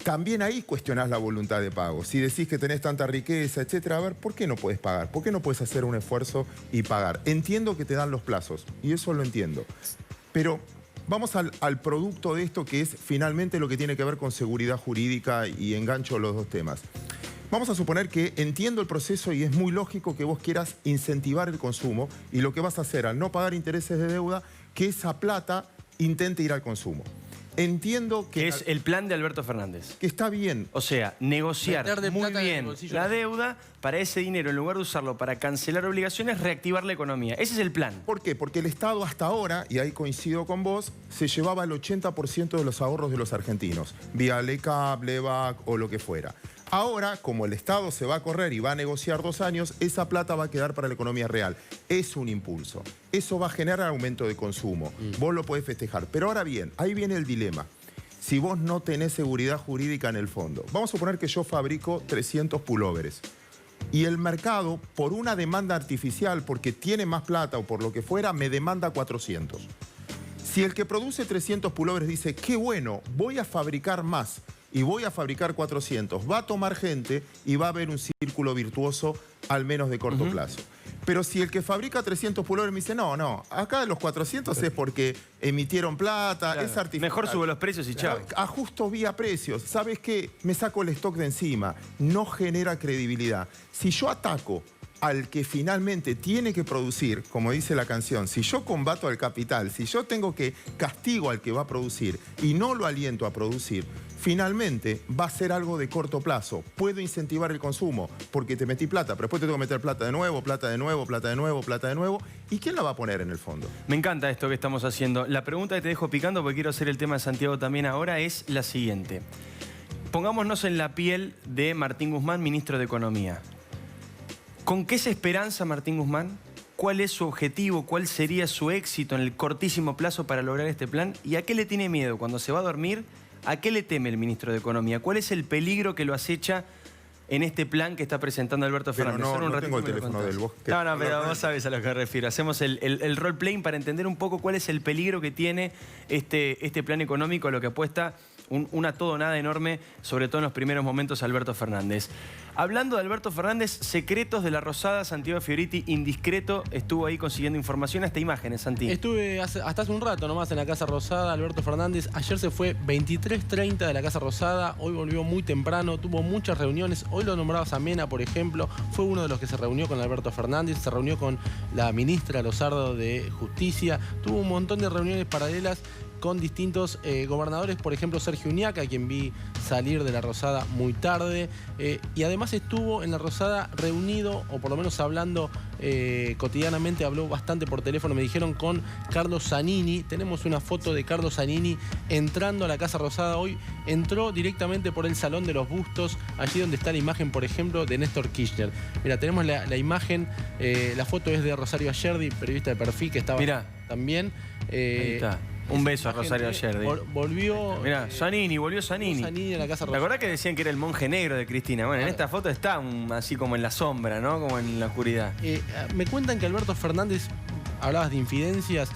también ahí cuestionás la voluntad de pago. Si decís que tenés tanta riqueza, etcétera, a ver, ¿por qué no puedes pagar? ¿Por qué no puedes hacer un esfuerzo y pagar? Entiendo que te dan los plazos, y eso lo entiendo. Pero vamos al producto de esto, que es finalmente lo que tiene que ver con seguridad jurídica, y engancho los dos temas. Vamos a suponer que entiendo el proceso y es muy lógico que vos quieras incentivar el consumo, y lo que vas a hacer al no pagar intereses de deuda, que esa plata intente ir al consumo. Entiendo que... Es el plan de Alberto Fernández. Que está bien. O sea, negociar muy bien la deuda para ese dinero, en lugar de usarlo para cancelar obligaciones, reactivar la economía. Ese es el plan. ¿Por qué? Porque el Estado hasta ahora, y ahí coincido con vos, se llevaba el 80% de los ahorros de los argentinos, vía LECAP, LEVAC o lo que fuera. Ahora, como el Estado se va a correr y va a negociar 2 años, esa plata va a quedar para la economía real. Es un impulso. Eso va a generar aumento de consumo. Vos lo podés festejar. Pero ahora bien, ahí viene el dilema. Si vos no tenés seguridad jurídica en el fondo, vamos a suponer que yo fabrico 300 pulóveres y el mercado, por una demanda artificial, porque tiene más plata o por lo que fuera, me demanda 400. Si el que produce 300 pulóveres dice, qué bueno, voy a fabricar más y voy a fabricar 400, va a tomar gente y va a haber un círculo virtuoso, al menos de corto plazo. Pero si el que fabrica 300 pulóveres me dice, no, acá los 400 es porque emitieron plata, claro, es artificial. Mejor subo los precios y chao. Ajusto vía precios. ¿Sabes qué? Me saco el stock de encima. No genera credibilidad. Si yo ataco al que finalmente tiene que producir, como dice la canción, si yo combato al capital, si yo tengo que castigo al que va a producir y no lo aliento a producir, finalmente va a ser algo de corto plazo. Puedo incentivar el consumo porque te metí plata, pero después te tengo que meter plata de nuevo, plata de nuevo, plata de nuevo, plata de nuevo. ¿Y quién la va a poner en el fondo? Me encanta esto que estamos haciendo. La pregunta que te dejo picando, porque quiero hacer el tema de Santiago también ahora, es la siguiente. Pongámonos en la piel de Martín Guzmán, ministro de Economía. ¿Con qué se esperanza Martín Guzmán? ¿Cuál es su objetivo? ¿Cuál sería su éxito en el cortísimo plazo para lograr este plan? ¿Y a qué le tiene miedo cuando se va a dormir? ¿A qué le teme el ministro de Economía? ¿Cuál es el peligro que lo acecha en este plan que está presentando Alberto Fernández? No tengo el teléfono del vos. No, pero vos sabés a lo que me refiero. Hacemos el role-playing para entender un poco cuál es el peligro que tiene este plan económico, a lo que apuesta una todo nada enorme, sobre todo en los primeros momentos, Alberto Fernández. Hablando de Alberto Fernández, secretos de la Rosada, Santiago Fioriti, indiscreto, estuvo ahí consiguiendo información, hasta imágenes, Santi. Estuve hasta hace un rato nomás en la Casa Rosada, Alberto Fernández. Ayer se fue 23:30 de la Casa Rosada, hoy volvió muy temprano, tuvo muchas reuniones. Hoy lo nombraba Samena, por ejemplo, fue uno de los que se reunió con Alberto Fernández, se reunió con la ministra Lozardo de Justicia, tuvo un montón de reuniones paralelas con distintos gobernadores, por ejemplo Sergio Uñaca, a quien vi salir de la Rosada muy tarde, y además estuvo en la Rosada reunido, o por lo menos hablando cotidianamente, habló bastante por teléfono, me dijeron, con Carlos Zanini. Tenemos una foto de Carlos Zanini entrando a la Casa Rosada hoy, entró directamente por el Salón de los Bustos, allí donde está la imagen, por ejemplo, de Néstor Kirchner. Mira, tenemos la imagen, la foto es de Rosario Ayerdi, periodista de Perfil, que estaba también. Ahí está. Un beso a Rosario Ayerdi. Volvió... Mirá, volvió Zanini. Zanini a la Casa Rosada. ¿Te acordás que decían que era el monje negro de Cristina? Bueno, en esta foto está así como en la sombra, ¿no? Como en la oscuridad. Me cuentan que Alberto Fernández, hablabas de infidencias,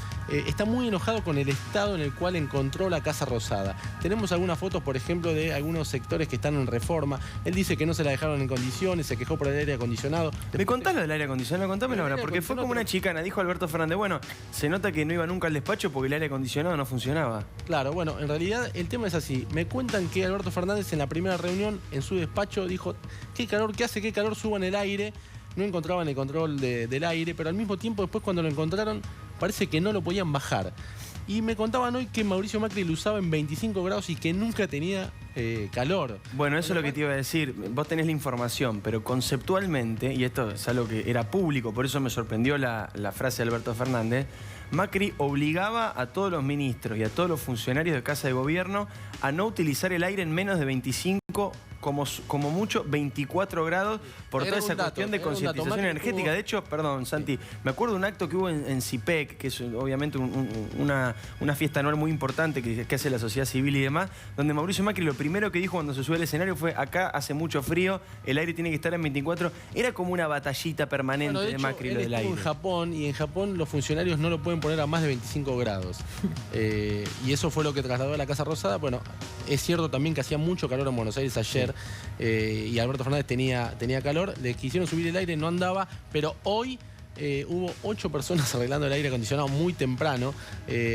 está muy enojado con el estado en el cual encontró la Casa Rosada. Tenemos algunas fotos, por ejemplo, de algunos sectores que están en reforma. Él dice que no se la dejaron en condiciones, se quejó por el aire acondicionado. ¿Me contás lo del aire acondicionado? Contámelo ahora, porque fue como una chicana. Dijo Alberto Fernández, bueno, se nota que no iba nunca al despacho porque el aire acondicionado no funcionaba. Claro, bueno, en realidad el tema es así. Me cuentan que Alberto Fernández en la primera reunión, en su despacho, dijo, qué calor que hace, qué calor, suban el aire. No encontraban el control del aire, pero al mismo tiempo después cuando lo encontraron parece que no lo podían bajar. Y me contaban hoy que Mauricio Macri lo usaba en 25 grados y que nunca tenía calor. Bueno, eso es lo que te iba a decir. Vos tenés la información, pero conceptualmente, y esto es algo que era público, por eso me sorprendió la frase de Alberto Fernández, Macri obligaba a todos los ministros y a todos los funcionarios de Casa de Gobierno a no utilizar el aire en menos de 25 como mucho 24 grados por toda esa cuestión de concientización energética. De hecho, perdón, Santi, me acuerdo de un acto que hubo en CIPEC, que es obviamente una fiesta anual muy importante que hace la sociedad civil y demás, donde Mauricio Macri lo primero que dijo cuando se sube al escenario fue: acá hace mucho frío, el aire tiene que estar en 24. Era como una batallita permanente de Macri lo del aire. En Japón, y en Japón los funcionarios no lo pueden poner a más de 25 grados. Y eso fue lo que trasladó a la Casa Rosada. Bueno, es cierto también que hacía mucho calor en Buenos Aires ayer. Y Alberto Fernández tenía calor, le quisieron subir el aire, no andaba, pero hoy hubo 8 personas arreglando el aire acondicionado muy temprano.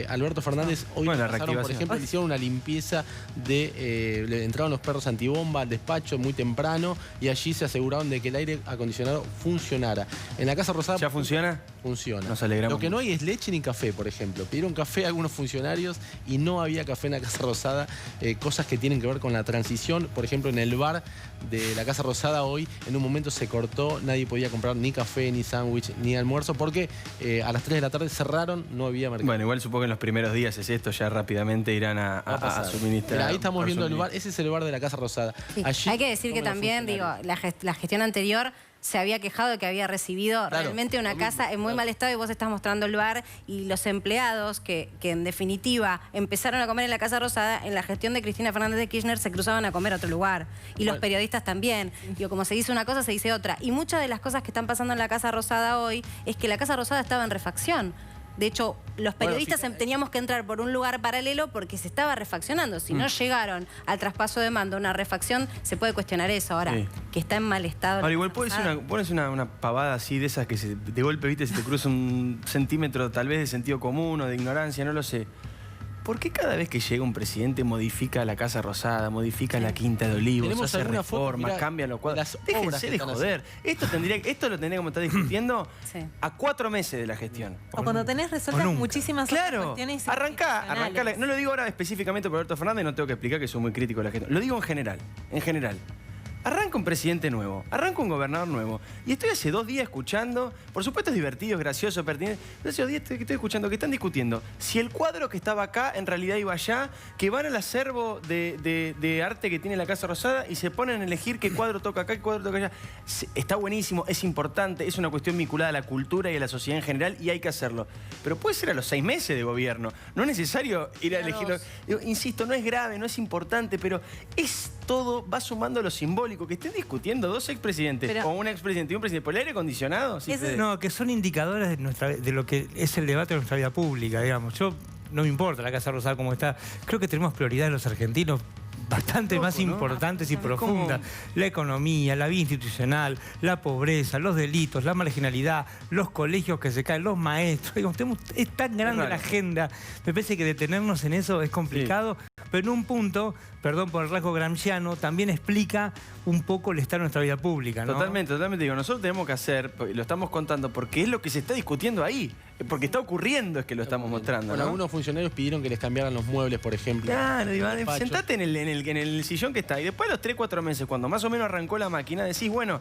Alberto Fernández hoy pasaron, por ejemplo, le hicieron una limpieza le entraron los perros antibomba al despacho muy temprano y allí se aseguraron de que el aire acondicionado funcionara. En la Casa Rosada... ¿Ya funciona? Funciona. Nos alegramos. Lo que no hay es leche ni café, por ejemplo. Pidieron café a algunos funcionarios y no había café en la Casa Rosada. Cosas que tienen que ver con la transición. Por ejemplo, en el bar de la Casa Rosada hoy, en un momento se cortó, nadie podía comprar ni café, ni sándwich, ni almuerzo, porque a las 3 de la tarde cerraron, no había mercado. Bueno, igual supongo que en los primeros días es esto, ya rápidamente irán a suministrar. Mira, ahí estamos viendo el bar, ese es el bar de la Casa Rosada. Sí. Allí, hay que decir que también, digo, la gestión anterior se había quejado de que había recibido realmente una casa en muy mal estado, y vos estás mostrando el bar y los empleados que en definitiva empezaron a comer en la Casa Rosada, en la gestión de Cristina Fernández de Kirchner se cruzaban a comer a otro lugar. Y los periodistas también. Digo, como se dice una cosa, se dice otra. Y muchas de las cosas que están pasando en la Casa Rosada hoy es que la Casa Rosada estaba en refacción. De hecho, los periodistas teníamos que entrar por un lugar paralelo porque se estaba refaccionando. Si no llegaron al traspaso de mando, una refacción, se puede cuestionar eso. Ahora, que está en mal estado. Ahora, igual pones una pavada así de esas que de golpe, viste, se te cruza un centímetro tal vez de sentido común o de ignorancia, no lo sé. ¿Por qué cada vez que llega un presidente modifica la Casa Rosada, modifica la Quinta de Olivos, hace reformas, cambia los cuadros? Déjense de joder. Esto lo tendríamos que estar discutiendo a 4 meses de la gestión. O cuando tenés resueltas muchísimas cuestiones. Arrancá. No lo digo ahora específicamente por Alberto Fernández, no tengo que explicar que soy muy crítico de la gestión. Lo digo en general. Arranca un presidente nuevo, arranca un gobernador nuevo. Y estoy hace 2 días escuchando, por supuesto es divertido, es gracioso, pertinente, pero hace 2 días estoy escuchando que están discutiendo si el cuadro que estaba acá en realidad iba allá, que van al acervo de arte que tiene la Casa Rosada y se ponen a elegir qué cuadro toca acá, qué cuadro toca allá. Está buenísimo, es importante, es una cuestión vinculada a la cultura y a la sociedad en general y hay que hacerlo. Pero puede ser a los 6 meses de gobierno, no es necesario ir a elegirlo. Insisto, no es grave, no es importante, pero es todo, va sumando lo simbólico. Que estén discutiendo 2 expresidentes o un expresidente y un presidente por el aire acondicionado. No, que son indicadores de lo que es el debate de nuestra vida pública, digamos. No me importa la Casa Rosada como está. Creo que tenemos prioridades los argentinos bastante más importantes y profundas. La economía, la vida institucional, la pobreza, los delitos, la marginalidad, los colegios que se caen, los maestros. Digamos, es tan grande la agenda. Me parece que detenernos en eso es complicado. Pero en un punto, perdón por el rasgo gramsciano, también explica un poco el estado de nuestra vida pública, ¿no? Totalmente. Digo, nosotros tenemos que hacer, lo estamos contando, porque es lo que se está discutiendo ahí. Porque está ocurriendo es que lo estamos mostrando, Bueno, algunos funcionarios pidieron que les cambiaran los muebles, por ejemplo. Claro, Iván, sentate en el sillón que está. Y después a los 3, 4 meses, cuando más o menos arrancó la máquina, decís, bueno,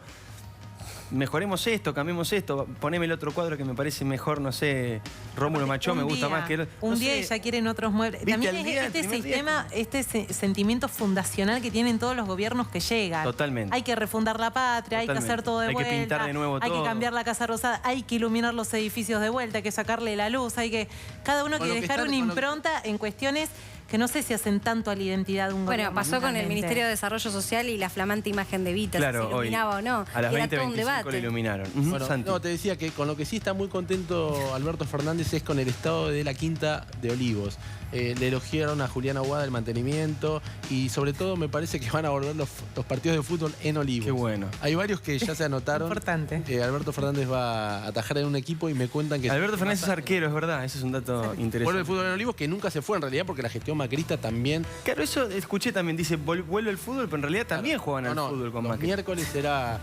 mejoremos esto, cambiemos esto, poneme el otro cuadro que me parece mejor, no sé, Rómulo Machó me gusta más que el... Un día ya quieren otros muebles. También este sistema, este sentimiento fundacional que tienen todos los gobiernos que llegan. Totalmente. Hay que refundar la patria, hay que hacer todo de vuelta. Hay que pintar de nuevo todo. Hay que cambiar la Casa Rosada, hay que iluminar los edificios de vuelta, hay que sacarle la luz, hay que... Cada uno quiere dejar una impronta en cuestiones que no sé si hacen tanto a la identidad de un gobierno. Bueno, pasó con el Ministerio de Desarrollo Social y la flamante imagen de Vita, claro, si se iluminaba o no. A las 20:25 lo iluminaron. Bueno, no, te decía que con lo que sí está muy contento Alberto Fernández es con el estado de la Quinta de Olivos. Le elogiaron a Julián Aguada el mantenimiento y sobre todo me parece que van a volver los partidos de fútbol en Olivos. Qué bueno. Hay varios que ya se anotaron. Importante. Alberto Fernández va a atajar en un equipo y me cuentan que... Alberto Fernández es arquero, es verdad. Ese es un dato interesante. Vuelve el fútbol en Olivos, que nunca se fue en realidad porque la gestión macrista también... Claro, eso escuché también. Dice, vuelve el fútbol, pero en realidad también juegan al fútbol con Macri. Miércoles era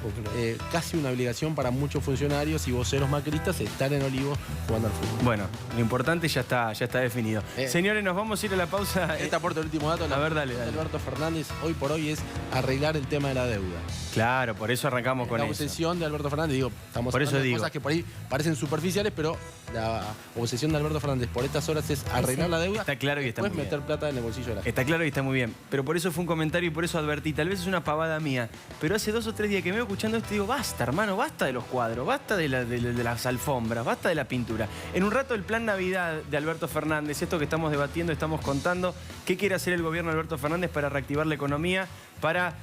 casi una obligación para muchos funcionarios y voceros macristas estar en Olivos jugando al fútbol. Bueno, lo importante ya está definido. Señores, señores, nos vamos a ir a la pausa. Este aporte el último dato. A ver, dale. Alberto Fernández hoy por hoy es arreglar el tema de la deuda. Claro, por eso arrancamos con la eso. La obsesión de Alberto Fernández, estamos hablando de cosas que por ahí parecen superficiales, pero la obsesión de Alberto Fernández por estas horas es arreglar la deuda. Está claro y está muy bien. Después meter plata en el bolsillo de la gente. Está claro y está muy bien. Pero por eso fue un comentario y por eso advertí. Tal vez es una pavada mía, pero hace 2 o 3 días que me voy escuchando esto y digo, basta, hermano, basta de los cuadros, basta de las alfombras, basta de la pintura. En un rato el plan Navidad de Alberto Fernández, esto que estamos debatiendo, estamos contando, qué quiere hacer el gobierno de Alberto Fernández para reactivar la economía, para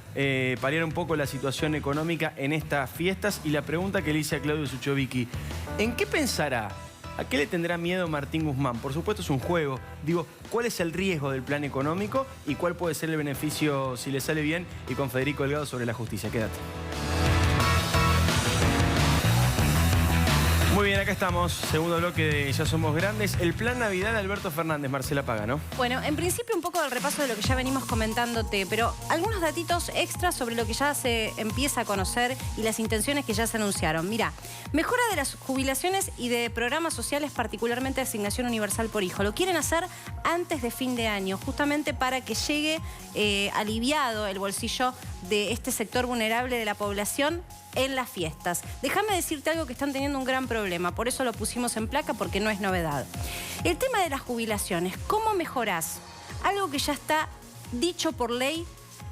paliar un poco la situación económica en estas fiestas. Y la pregunta que le hice a Claudio Suchovicki, ¿en qué pensará? ¿A qué le tendrá miedo Martín Guzmán? Por supuesto es un juego. Digo, ¿cuál es el riesgo del plan económico y cuál puede ser el beneficio si le sale bien? Y con Federico Delgado sobre la justicia. Quédate. Muy bien, acá estamos. Segundo bloque de Ya Somos Grandes. El plan Navidad de Alberto Fernández. Marcela Paga, ¿no? Bueno, en principio un poco del repaso de lo que ya venimos comentándote, pero algunos datitos extras sobre lo que ya se empieza a conocer y las intenciones que ya se anunciaron. Mira, mejora de las jubilaciones y de programas sociales, particularmente asignación universal por hijo. Lo quieren hacer antes de fin de año, justamente para que llegue aliviado el bolsillo de este sector vulnerable de la población en las fiestas. Déjame decirte algo que están teniendo un gran problema, por eso lo pusimos en placa, porque no es novedad. El tema de las jubilaciones, ¿cómo mejorás algo que ya está dicho por ley,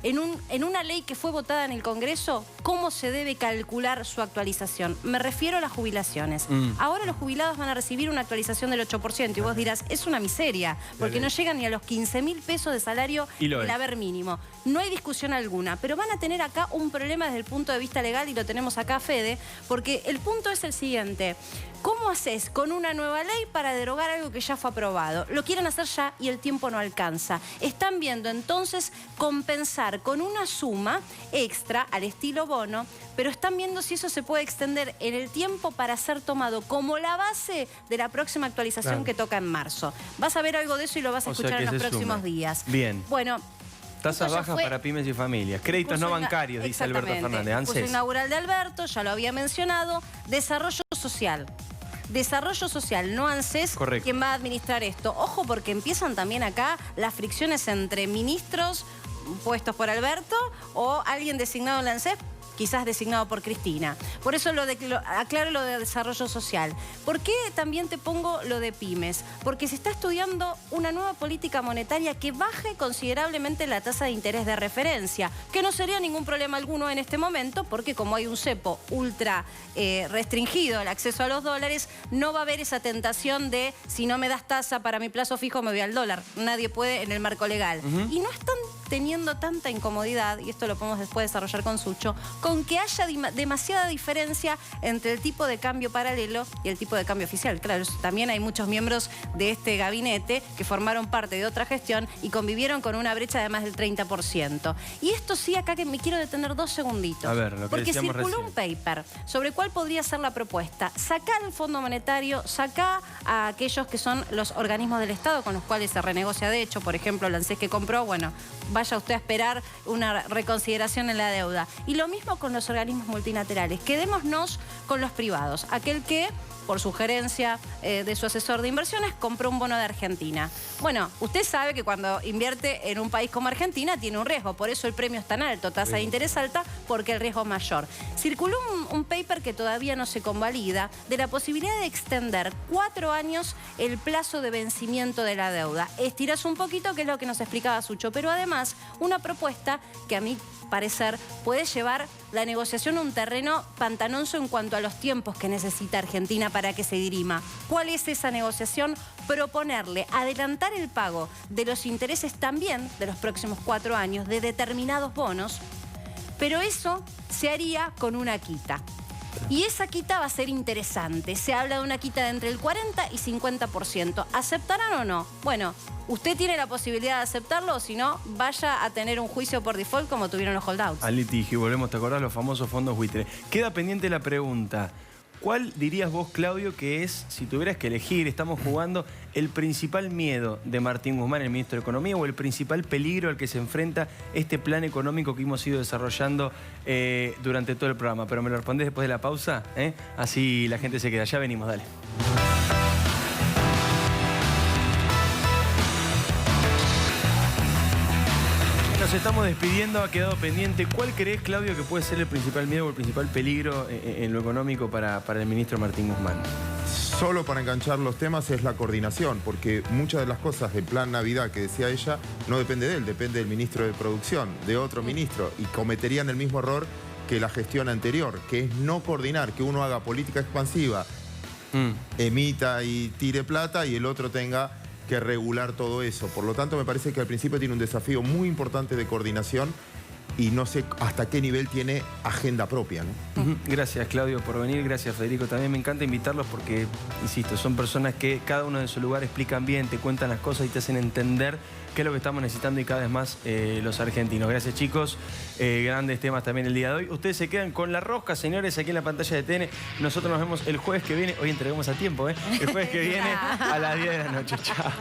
en una ley que fue votada en el Congreso, cómo se debe calcular su actualización? Me refiero a las jubilaciones. Ahora los jubilados van a recibir una actualización del 8% y vos dirás, es una miseria, porque no llegan ni a los 15.000 pesos de salario del haber mínimo. No hay discusión alguna, pero van a tener acá un problema desde el punto de vista legal, y lo tenemos acá, Fede, porque el punto es el siguiente. ¿Cómo haces con una nueva ley para derogar algo que ya fue aprobado? Lo quieren hacer ya y el tiempo no alcanza. Están viendo entonces compensar con una suma extra al estilo bono, pero están viendo si eso se puede extender en el tiempo para ser tomado como la base de la próxima actualización que toca en marzo. Vas a ver algo de eso y lo vas a escuchar en los próximos días. Bien. Bueno, tasas bajas para pymes y familias. Créditos no bancarios, dice Alberto Fernández. Curso inaugural de Alberto, ya lo había mencionado. Desarrollo social. Desarrollo social, no ANSES, quien va a administrar esto. Ojo, porque empiezan también acá las fricciones entre ministros puestos por Alberto o alguien designado en la ANSES, quizás designado por Cristina. Por eso aclaro lo de desarrollo social. ¿Por qué también te pongo lo de pymes? Porque se está estudiando una nueva política monetaria que baje considerablemente la tasa de interés de referencia, que no sería ningún problema alguno en este momento, porque como hay un cepo ultra restringido el acceso a los dólares, no va a haber esa tentación de si no me das tasa para mi plazo fijo me voy al dólar. Nadie puede en el marco legal. Y no están teniendo tanta incomodidad, y esto lo podemos después desarrollar con Sucho, con que haya demasiada diferencia entre el tipo de cambio paralelo y el tipo de cambio oficial. Claro, también hay muchos miembros de este gabinete que formaron parte de otra gestión y convivieron con una brecha de más del 30%. Y esto sí, acá que me quiero detener 2 segunditos. A ver, lo que porque circuló un paper sobre cuál podría ser la propuesta. Sacá el Fondo Monetario, sacá a aquellos que son los organismos del Estado con los cuales se renegocia, de hecho, por ejemplo, el ANSES que compró, bueno, vaya usted a esperar una reconsideración en la deuda. Y lo mismo con los organismos multilaterales. Quedémonos con los privados. Aquel que, por sugerencia de su asesor de inversiones, compró un bono de Argentina. Bueno, usted sabe que cuando invierte en un país como Argentina tiene un riesgo, por eso el premio es tan alto, tasa de interés alta, porque el riesgo es mayor. Circuló un paper que todavía no se convalida de la posibilidad de extender 4 años el plazo de vencimiento de la deuda. Estirás un poquito, que es lo que nos explicaba Sucho, pero además una propuesta que a mí parecer puede llevar la negociación a un terreno pantanoso en cuanto a los tiempos que necesita Argentina para que se dirima. ¿Cuál es esa negociación? Proponerle adelantar el pago de los intereses también de los próximos 4 años de determinados bonos, pero eso se haría con una quita. Y esa quita va a ser interesante. Se habla de una quita de entre el 40 y 50%. ¿Aceptarán o no? Bueno, usted tiene la posibilidad de aceptarlo, o si no, vaya a tener un juicio por default como tuvieron los holdouts. Al litigio, volvemos, ¿te acordás? Los famosos fondos buitre. Queda pendiente la pregunta. ¿Cuál dirías vos, Claudio, que es, si tuvieras que elegir, estamos jugando, el principal miedo de Martín Guzmán, el ministro de Economía, o el principal peligro al que se enfrenta este plan económico que hemos ido desarrollando durante todo el programa? Pero me lo respondés después de la pausa, así la gente se queda. Ya venimos, dale. Nos estamos despidiendo, ha quedado pendiente. ¿Cuál crees, Claudio, que puede ser el principal miedo o el principal peligro en lo económico para el ministro Martín Guzmán? Solo para enganchar los temas es la coordinación, porque muchas de las cosas del plan Navidad que decía ella no depende de él, depende del ministro de Producción, de otro ministro, y cometerían el mismo error que la gestión anterior, que es no coordinar, que uno haga política expansiva, emita y tire plata y el otro tenga que regular todo eso. Por lo tanto, me parece que al principio tiene un desafío muy importante de coordinación y no sé hasta qué nivel tiene agenda propia, ¿no? Gracias, Claudio, por venir. Gracias, Federico. También me encanta invitarlos porque, insisto, son personas que cada uno en su lugar explican bien, te cuentan las cosas y te hacen entender qué es lo que estamos necesitando y cada vez más los argentinos. Gracias, chicos. Grandes temas también el día de hoy. Ustedes se quedan con La Rosca, señores, aquí en la pantalla de TN. Nosotros nos vemos el jueves que viene. Hoy entregamos a tiempo, ¿eh? El jueves que viene a las 10 de la noche. Chao.